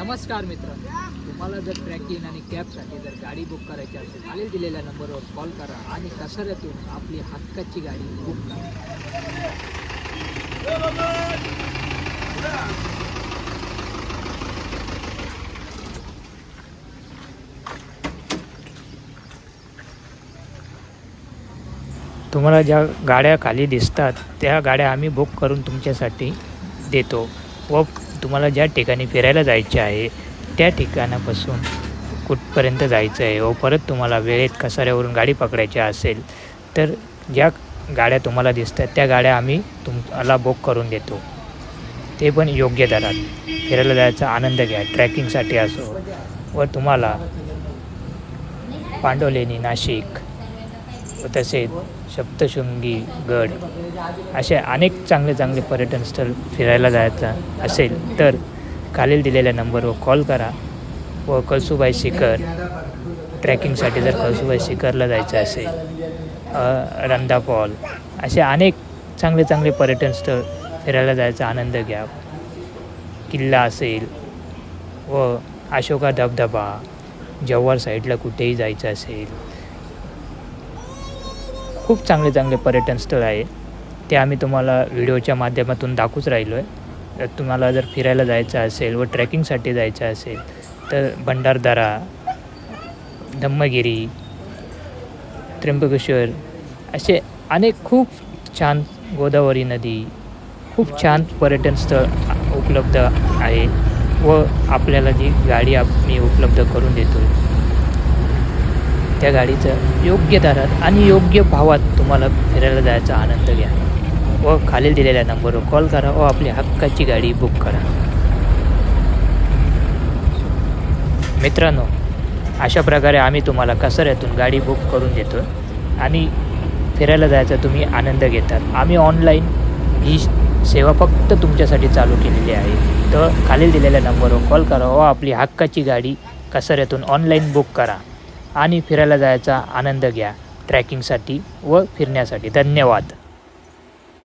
नमस्कार मित्र, तुम्हाला जर ट्रॅकिंग आणि कॅबसाठी जर गाडी बुक करायची असेल खाली दिलेल्या नंबरवर कॉल करा आणि कसाऱ्यातून आपली हक्काची गाडी बुक करा. तुम्हाला ज्या गाड्या खाली दिसतात त्या गाड्या आम्ही बुक करून तुमच्यासाठी देतो व तुम्हाला ज्या ठिकाणी फिरायला जायचे आहे त्या ठिकाणापासून कुठपर्यंत जायचं आहे व परत तुम्हाला वेळेत कसाऱ्यावरून गाडी पकडायची असेल तर ज्या गाड्या तुम्हाला दिसतात त्या गाड्या आम्ही तुम्हाला बुक करून देतो. ते पण योग्य दरात. फिरायला जायचा आनंद घ्या. ट्रॅकिंगसाठी असो व तुम्हाला पांडवलेणी, नाशिक व तसेच सप्तशृंगी गड असे अनेक चांगले पर्यटन स्थळ फिरायला जायचं असेल तर खालील दिलेल्या नंबरवर कॉल करा व कळसूबाई शिखर ट्रॅकिंगसाठी जर कळसूबाई शिखरला जायचं असेल, रंधा फॉल असे अनेक चांगले पर्यटन स्थळ फिरायला जायचा आनंद घ्या. किल्ला असेल व अशोका धबधबा, जव्हार साईडला कुठेही जायचं असेल, खूप चांगले पर्यटन स्थळ आहे. ते आम्ही तुम्हाला व्हिडिओच्या माध्यमातून दाखवूच राहिलो आहे. तुम्हाला जर फिरायला जायचं असेल व ट्रॅकिंगसाठी जायचं असेल तर भंडारदरा, धम्मगिरी, त्र्यंबकेश्वर असे अनेक खूप छान, गोदावरी नदी, खूप छान पर्यटन स्थळ उपलब्ध आहे व आपल्याला जी गाडी आम्ही उपलब्ध करून देतो त्या गाडीचं योग्य दरात आणि योग्य भावात तुम्हाला फिरायला जायचा आनंद घ्या व खालील दिलेल्या नंबरवर कॉल करा व आपली हक्काची गाडी बुक करा. मित्रांनो, अशा प्रकारे आम्ही तुम्हाला कसाऱ्यातून गाडी बुक करून देतो आणि फिरायला जायचा तुम्ही आनंद घेतात. आम्ही ऑनलाईन ही सेवा फक्त तुमच्यासाठी चालू केलेली आहे. तर खालील दिलेल्या नंबरवर कॉल करा व आपली हक्काची गाडी कसाऱ्यातून ऑनलाईन बुक करा आणि फिरायला जायचा आनंद घ्या ट्रॅकिंगसाठी व फिरण्यासाठी. धन्यवाद.